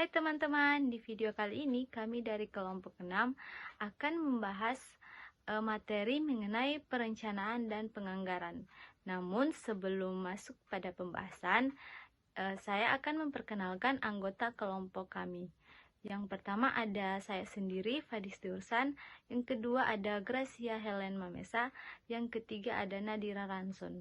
Hai teman-teman, di video kali ini kami dari kelompok 6 akan membahas materi mengenai perencanaan dan penganggaran. Namun sebelum masuk pada pembahasan, saya akan memperkenalkan anggota kelompok kami. Yang pertama ada saya sendiri, Fadis Dursan. Yang kedua ada Gracia Helen Mamesa. Yang ketiga ada Nadira Ranson.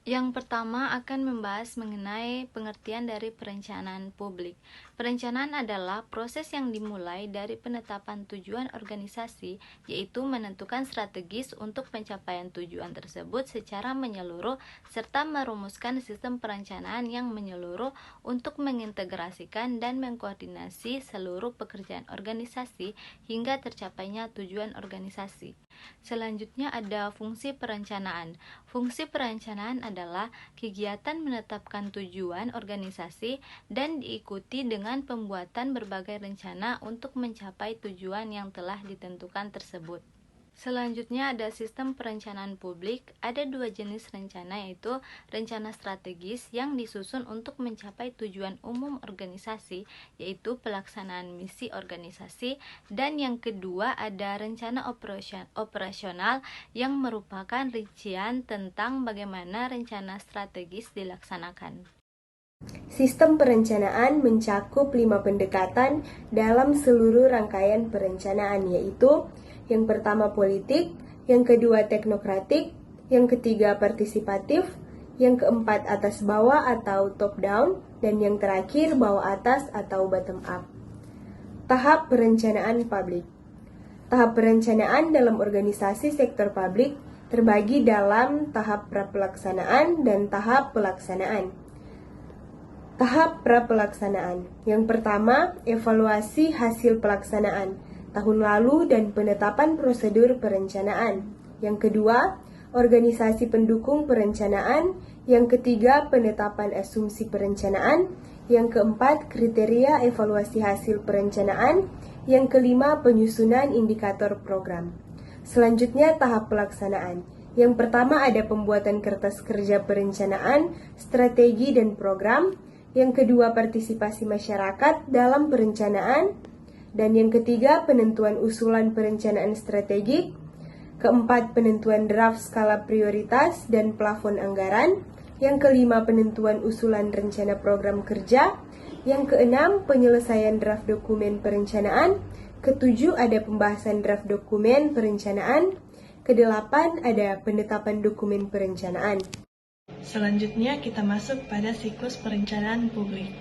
Yang pertama akan membahas mengenai pengertian dari perencanaan publik. Perencanaan adalah proses yang dimulai dari penetapan tujuan organisasi, yaitu menentukan strategis untuk pencapaian tujuan tersebut secara menyeluruh, serta merumuskan sistem perencanaan yang menyeluruh untuk mengintegrasikan dan mengkoordinasi seluruh pekerjaan organisasi hingga tercapainya tujuan organisasi. Selanjutnya ada fungsi perencanaan. Fungsi perencanaan adalah kegiatan menetapkan tujuan organisasi dan diikuti dengan pembuatan berbagai rencana untuk mencapai tujuan yang telah ditentukan tersebut. Selanjutnya ada sistem perencanaan publik. Ada dua jenis rencana, yaitu rencana strategis yang disusun untuk mencapai tujuan umum organisasi, yaitu pelaksanaan misi organisasi, dan yang kedua ada rencana operasional yang merupakan rincian tentang bagaimana rencana strategis dilaksanakan. Sistem perencanaan mencakup 5 pendekatan dalam seluruh rangkaian perencanaan, yaitu yang pertama politik, yang kedua teknokratik, yang ketiga partisipatif, yang keempat atas bawah atau top down, dan yang terakhir bawah atas atau bottom up. Tahap perencanaan publik. Tahap perencanaan dalam organisasi sektor publik terbagi dalam tahap pra-pelaksanaan dan tahap pelaksanaan. Tahap pra-pelaksanaan. Yang pertama, evaluasi hasil pelaksanaan tahun lalu dan penetapan prosedur perencanaan. Yang kedua, organisasi pendukung perencanaan. Yang ketiga, penetapan asumsi perencanaan. Yang keempat, kriteria evaluasi hasil perencanaan. Yang kelima, penyusunan indikator program. Selanjutnya, tahap pelaksanaan. Yang pertama ada pembuatan kertas kerja perencanaan, strategi dan program. Yang kedua, partisipasi masyarakat dalam perencanaan. Dan yang ketiga, penentuan usulan perencanaan strategik. Keempat, penentuan draft skala prioritas dan plafon anggaran. Yang kelima, penentuan usulan rencana program kerja. Yang keenam, penyelesaian draft dokumen perencanaan. Ketujuh, ada pembahasan draft dokumen perencanaan. Kedelapan, ada penetapan dokumen perencanaan. Selanjutnya kita masuk pada siklus perencanaan publik.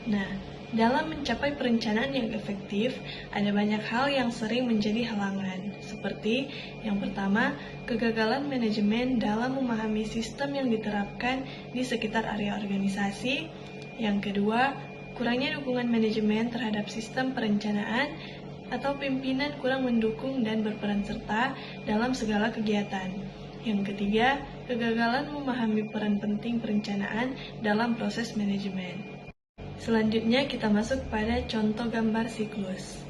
Nah, dalam mencapai perencanaan yang efektif, ada banyak hal yang sering menjadi halangan, seperti yang pertama, kegagalan manajemen dalam memahami sistem yang diterapkan di sekitar area organisasi. Yang kedua, kurangnya dukungan manajemen terhadap sistem perencanaan atau pimpinan kurang mendukung dan berperan serta dalam segala kegiatan. Yang ketiga, kegagalan memahami peran penting perencanaan dalam proses manajemen. Selanjutnya kita masuk pada contoh gambar siklus.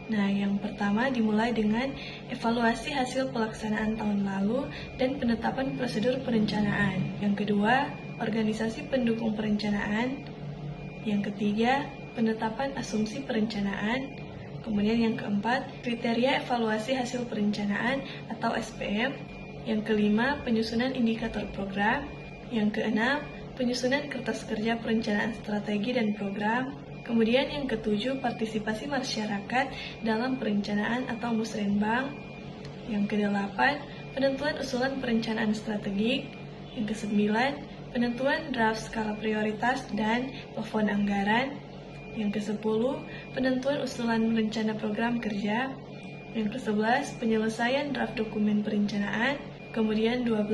Nah, yang pertama dimulai dengan evaluasi hasil pelaksanaan tahun lalu dan penetapan prosedur perencanaan. Yang kedua, organisasi pendukung perencanaan. Yang ketiga, penetapan asumsi perencanaan. Kemudian yang keempat, kriteria evaluasi hasil perencanaan atau SPM. Yang kelima, penyusunan indikator program. Yang keenam, penyusunan kertas kerja perencanaan strategi dan program. Kemudian yang ketujuh, partisipasi masyarakat dalam perencanaan atau musrenbang. Yang kedelapan, penentuan usulan perencanaan strategik. Yang kesembilan, penentuan draft skala prioritas dan plafon anggaran. Yang kesepuluh, penentuan usulan rencana program kerja. Yang kesebelas, penyelesaian draft dokumen perencanaan. Kemudian 12,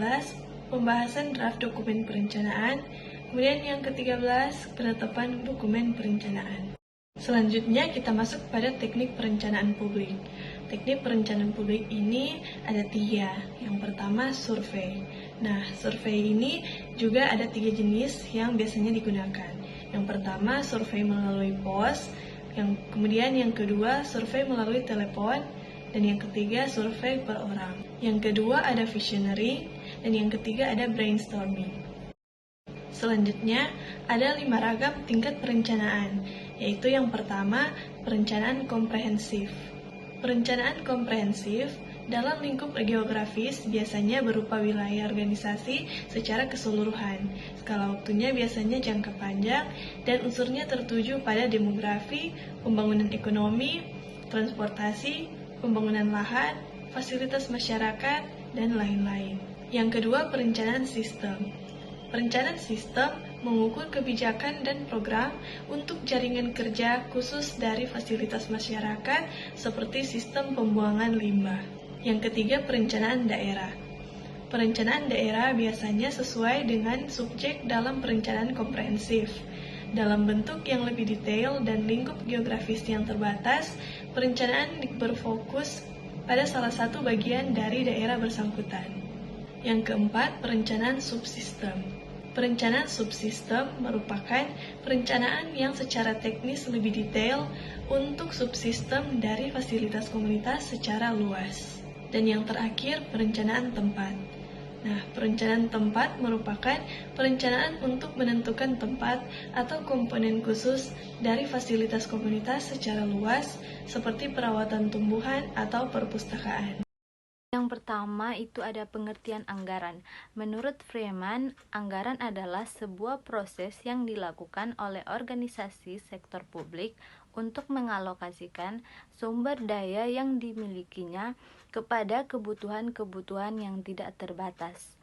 pembahasan draft dokumen perencanaan. Kemudian yang ke-13, penetapan dokumen perencanaan. Selanjutnya kita masuk pada teknik perencanaan publik. Teknik perencanaan publik ini ada 3. Yang pertama, survei. Nah, survei ini juga ada 3 jenis yang biasanya digunakan. Yang pertama, survei melalui pos. Kemudian yang kedua, survei melalui telepon. Dan yang ketiga, survei per orang. Yang kedua ada visionary. Dan yang ketiga ada brainstorming. Selanjutnya, ada 5 ragam tingkat perencanaan. yaitu yang pertama, perencanaan komprehensif. Perencanaan komprehensif dalam lingkup geografis biasanya berupa wilayah organisasi secara keseluruhan. Skala waktunya biasanya jangka panjang dan unsurnya tertuju pada demografi, pembangunan ekonomi, transportasi, pembangunan lahan, fasilitas masyarakat, dan lain-lain. Yang kedua, perencanaan sistem. Perencanaan sistem mengukur kebijakan dan program untuk jaringan kerja khusus dari fasilitas masyarakat seperti sistem pembuangan limbah. Yang ketiga, perencanaan daerah. Perencanaan daerah biasanya sesuai dengan subjek dalam perencanaan komprehensif. Dalam bentuk yang lebih detail dan lingkup geografis yang terbatas, perencanaan berfokus pada salah satu bagian dari daerah bersangkutan. Yang keempat, perencanaan subsistem. Perencanaan subsistem merupakan perencanaan yang secara teknis lebih detail untuk subsistem dari fasilitas komunitas secara luas. Dan yang terakhir, perencanaan tempat. Nah, perencanaan tempat merupakan perencanaan untuk menentukan tempat atau komponen khusus dari fasilitas komunitas secara luas, seperti perawatan tumbuhan atau perpustakaan. Yang pertama itu ada pengertian anggaran. Menurut Freeman, anggaran adalah sebuah proses yang dilakukan oleh organisasi sektor publik untuk mengalokasikan sumber daya yang dimilikinya kepada kebutuhan-kebutuhan yang tidak terbatas,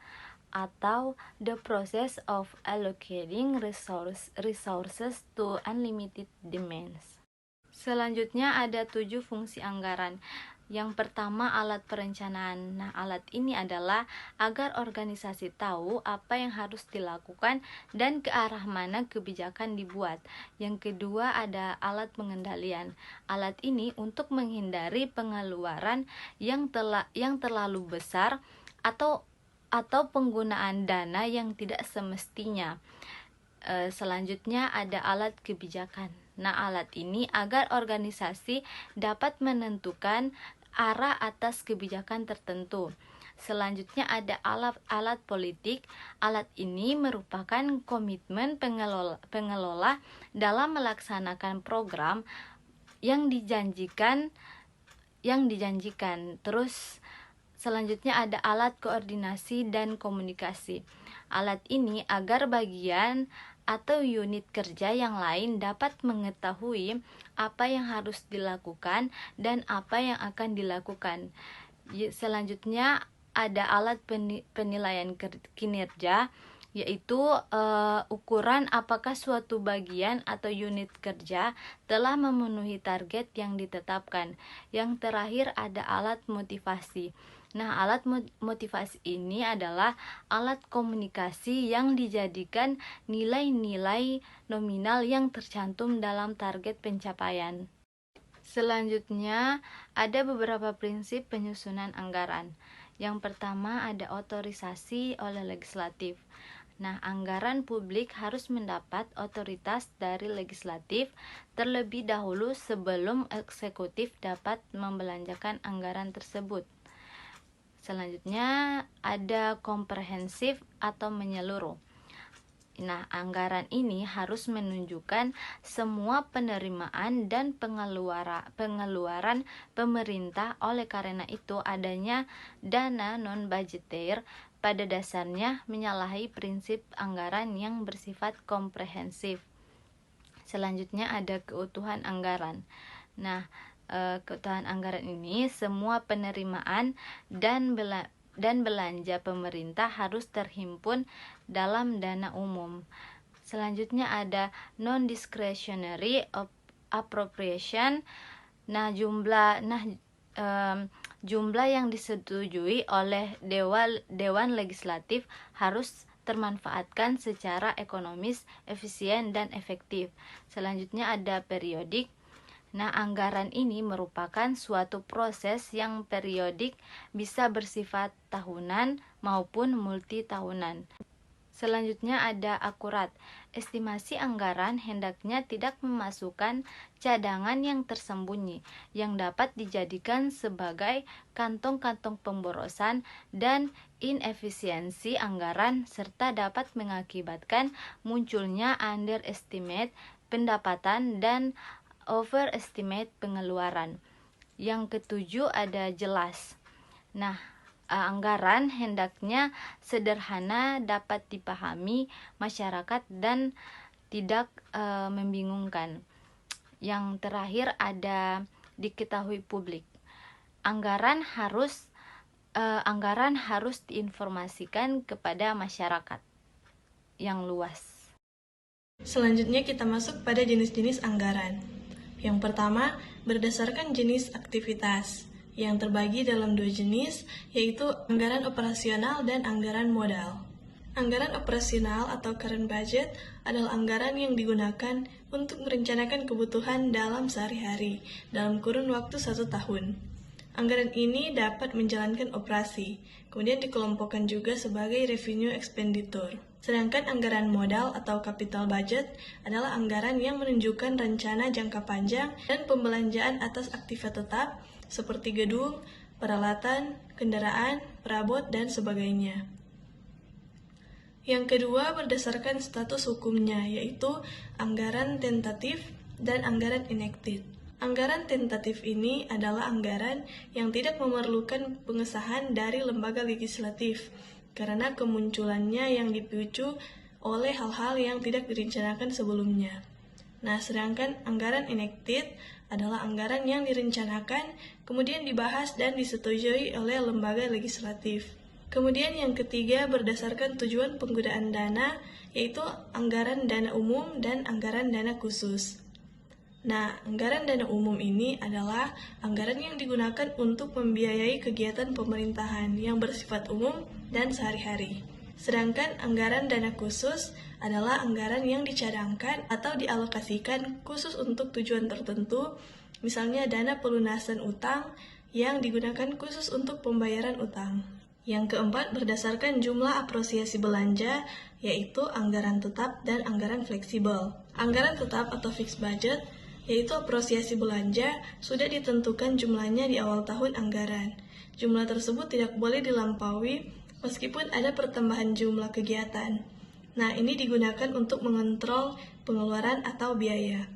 atau the process of allocating resources to unlimited demands. Selanjutnya ada 7 fungsi anggaran. Yang pertama, alat perencanaan. Nah, alat ini adalah agar organisasi tahu apa yang harus dilakukan dan ke arah mana kebijakan dibuat. Yang kedua, ada alat pengendalian. Alat ini untuk menghindari pengeluaran yang terlalu besar atau penggunaan dana yang tidak semestinya. Selanjutnya ada alat kebijakan. Nah, alat ini agar organisasi dapat menentukan arah atas kebijakan tertentu. Selanjutnya ada alat politik. Alat ini merupakan komitmen pengelola dalam melaksanakan program yang dijanjikan. Terus selanjutnya ada alat koordinasi dan komunikasi. Alat ini agar bagian atau unit kerja yang lain dapat mengetahui apa yang harus dilakukan dan apa yang akan dilakukan. Selanjutnya ada alat penilaian kinerja, yaitu ukuran apakah suatu bagian atau unit kerja telah memenuhi target yang ditetapkan. Yang terakhir ada alat motivasi. Nah, alat motivasi ini adalah alat komunikasi yang dijadikan nilai-nilai nominal yang tercantum dalam target pencapaian. Selanjutnya, ada beberapa prinsip penyusunan anggaran. Yang pertama ada otorisasi oleh legislatif. Nah, anggaran publik harus mendapat otoritas dari legislatif terlebih dahulu sebelum eksekutif dapat membelanjakan anggaran tersebut. Selanjutnya ada komprehensif atau menyeluruh. Nah, anggaran ini harus menunjukkan semua penerimaan dan pengeluaran pemerintah. Oleh karena itu, adanya dana non-budgeter pada dasarnya menyalahi prinsip anggaran yang bersifat komprehensif. Selanjutnya ada keutuhan anggaran. Nah, keutuhan anggaran ini semua penerimaan dan belanja pemerintah harus terhimpun dalam dana umum. Selanjutnya ada non-discretionary appropriation. Nah, jumlah yang disetujui oleh Dewan Legislatif harus termanfaatkan secara ekonomis, efisien, dan efektif. Selanjutnya ada periodik. Nah, anggaran ini merupakan suatu proses yang periodik, bisa bersifat tahunan maupun multitahunan. Selanjutnya ada akurat. Estimasi anggaran hendaknya tidak memasukkan cadangan yang tersembunyi, yang dapat dijadikan sebagai kantong-kantong pemborosan dan inefisiensi anggaran, serta dapat mengakibatkan munculnya underestimate pendapatan dan overestimate pengeluaran. Yang ketujuh ada jelas. Nah, anggaran hendaknya sederhana, dapat dipahami masyarakat dan tidak membingungkan. Yang terakhir ada diketahui publik. Anggaran harus diinformasikan kepada masyarakat yang luas. Selanjutnya kita masuk pada jenis-jenis anggaran. Yang pertama, berdasarkan jenis aktivitas, yang terbagi dalam dua jenis, yaitu anggaran operasional dan anggaran modal. Anggaran operasional atau current budget adalah anggaran yang digunakan untuk merencanakan kebutuhan dalam sehari-hari dalam kurun waktu 1 tahun. Anggaran ini dapat menjalankan operasi, kemudian dikelompokkan juga sebagai revenue expenditure. Sedangkan anggaran modal atau capital budget adalah anggaran yang menunjukkan rencana jangka panjang dan pembelanjaan atas aktivitas tetap seperti gedung, peralatan, kendaraan, perabot, dan sebagainya. Yang kedua, berdasarkan status hukumnya, yaitu anggaran tentatif dan anggaran enacted. Anggaran tentatif ini adalah anggaran yang tidak memerlukan pengesahan dari lembaga legislatif karena kemunculannya yang dipicu oleh hal-hal yang tidak direncanakan sebelumnya. Nah, sedangkan anggaran enacted adalah anggaran yang direncanakan, kemudian dibahas dan disetujui oleh lembaga legislatif. Kemudian yang ketiga, berdasarkan tujuan penggunaan dana, yaitu anggaran dana umum dan anggaran dana khusus. Nah, anggaran dana umum ini adalah anggaran yang digunakan untuk membiayai kegiatan pemerintahan yang bersifat umum dan sehari-hari. Sedangkan anggaran dana khusus adalah anggaran yang dicadangkan atau dialokasikan khusus untuk tujuan tertentu, misalnya dana pelunasan utang yang digunakan khusus untuk pembayaran utang. Yang keempat, berdasarkan jumlah apresiasi belanja, yaitu anggaran tetap dan anggaran fleksibel. Anggaran tetap atau fixed budget yaitu apresiasi belanja sudah ditentukan jumlahnya di awal tahun anggaran. Jumlah tersebut tidak boleh dilampaui meskipun ada pertambahan jumlah kegiatan. Nah, ini digunakan untuk mengontrol pengeluaran atau biaya.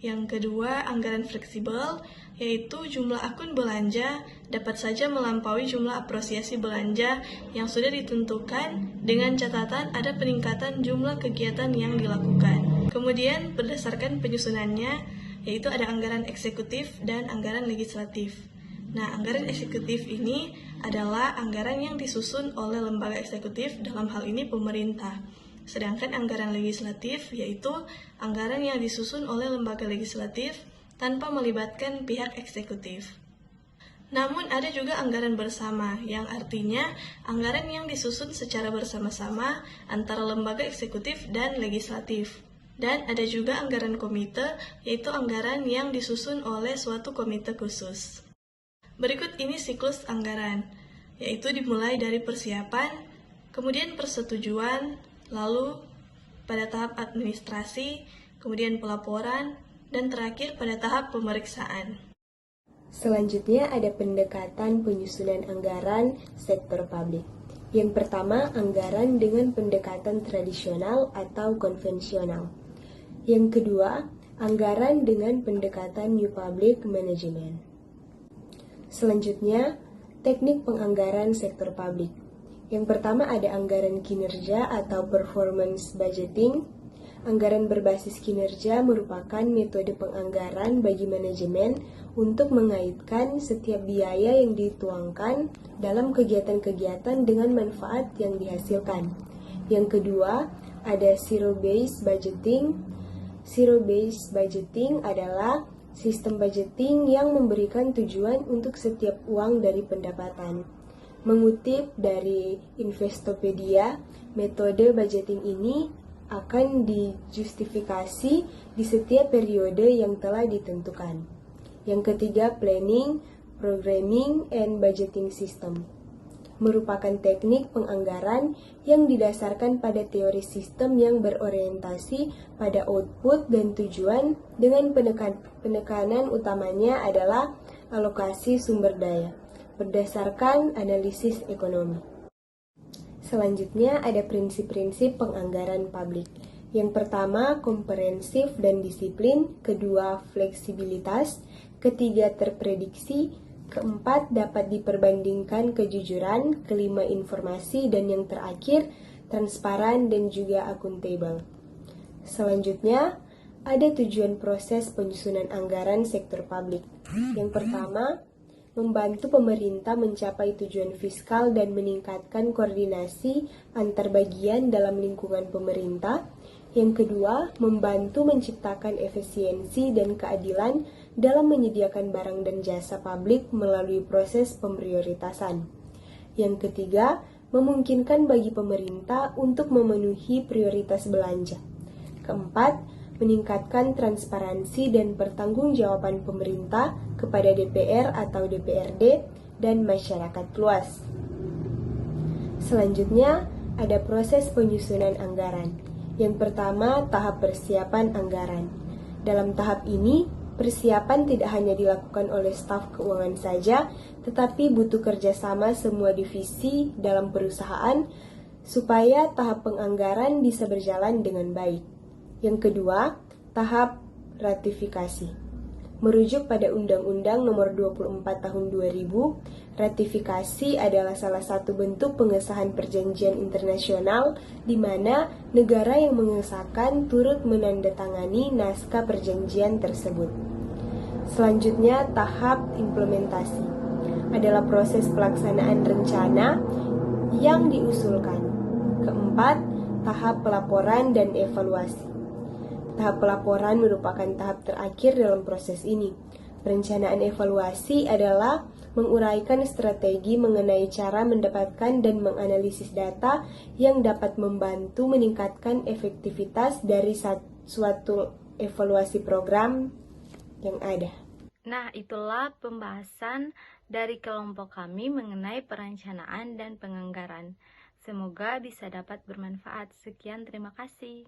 Yang kedua, anggaran fleksibel, yaitu jumlah akun belanja dapat saja melampaui jumlah apresiasi belanja yang sudah ditentukan dengan catatan ada peningkatan jumlah kegiatan yang dilakukan. Kemudian, berdasarkan penyusunannya, yaitu ada anggaran eksekutif dan anggaran legislatif. Nah, anggaran eksekutif ini adalah anggaran yang disusun oleh lembaga eksekutif, dalam hal ini pemerintah. Sedangkan anggaran legislatif yaitu anggaran yang disusun oleh lembaga legislatif tanpa melibatkan pihak eksekutif. Namun ada juga anggaran bersama, yang artinya anggaran yang disusun secara bersama-sama antara lembaga eksekutif dan legislatif. Dan ada juga anggaran komite, yaitu anggaran yang disusun oleh suatu komite khusus. Berikut ini siklus anggaran, yaitu dimulai dari persiapan, kemudian persetujuan, lalu pada tahap administrasi, kemudian pelaporan, dan terakhir pada tahap pemeriksaan. Selanjutnya ada pendekatan penyusunan anggaran sektor publik. Yang pertama, anggaran dengan pendekatan tradisional atau konvensional. Yang kedua, anggaran dengan pendekatan New Public Management. Selanjutnya, teknik penganggaran sektor publik. Yang pertama ada anggaran kinerja atau performance budgeting. Anggaran berbasis kinerja merupakan metode penganggaran bagi manajemen untuk mengaitkan setiap biaya yang dituangkan dalam kegiatan-kegiatan dengan manfaat yang dihasilkan. Yang kedua, ada zero-based budgeting. Zero-based budgeting adalah sistem budgeting yang memberikan tujuan untuk setiap uang dari pendapatan. Mengutip dari Investopedia, metode budgeting ini akan dijustifikasi di setiap periode yang telah ditentukan. Yang ketiga, planning, programming, and budgeting system. Merupakan teknik penganggaran yang didasarkan pada teori sistem yang berorientasi pada output dan tujuan dengan penekanan utamanya adalah alokasi sumber daya berdasarkan analisis ekonomi. Selanjutnya ada prinsip-prinsip penganggaran publik. Yang pertama, komprehensif dan disiplin. Kedua, fleksibilitas. Ketiga, terprediksi. Keempat, dapat diperbandingkan kejujuran. Kelima, informasi. Dan yang terakhir, transparan dan juga akuntabel. Selanjutnya, ada tujuan proses penyusunan anggaran sektor publik. Yang pertama, membantu pemerintah mencapai tujuan fiskal dan meningkatkan koordinasi antar bagian dalam lingkungan pemerintah. Yang kedua, membantu menciptakan efisiensi dan keadilan dalam menyediakan barang dan jasa publik melalui proses pemprioritasan. Yang ketiga, memungkinkan bagi pemerintah untuk memenuhi prioritas belanja. Keempat, meningkatkan transparansi dan pertanggungjawaban pemerintah kepada DPR atau DPRD dan masyarakat luas. Selanjutnya, ada proses penyusunan anggaran. Yang pertama, tahap persiapan anggaran. Dalam tahap ini, persiapan tidak hanya dilakukan oleh staf keuangan saja, tetapi butuh kerjasama semua divisi dalam perusahaan supaya tahap penganggaran bisa berjalan dengan baik. Yang kedua, tahap ratifikasi. Merujuk pada Undang-Undang Nomor 24 Tahun 2000, ratifikasi adalah salah satu bentuk pengesahan perjanjian internasional di mana negara yang mengesahkan turut menandatangani naskah perjanjian tersebut. Selanjutnya, tahap implementasi adalah proses pelaksanaan rencana yang diusulkan. Keempat, tahap pelaporan dan evaluasi. Tahap pelaporan merupakan tahap terakhir dalam proses ini. Perencanaan evaluasi adalah menguraikan strategi mengenai cara mendapatkan dan menganalisis data yang dapat membantu meningkatkan efektivitas dari suatu evaluasi program yang ada. Nah, itulah pembahasan dari kelompok kami mengenai perencanaan dan penganggaran. Semoga bisa dapat bermanfaat. Sekian, terima kasih.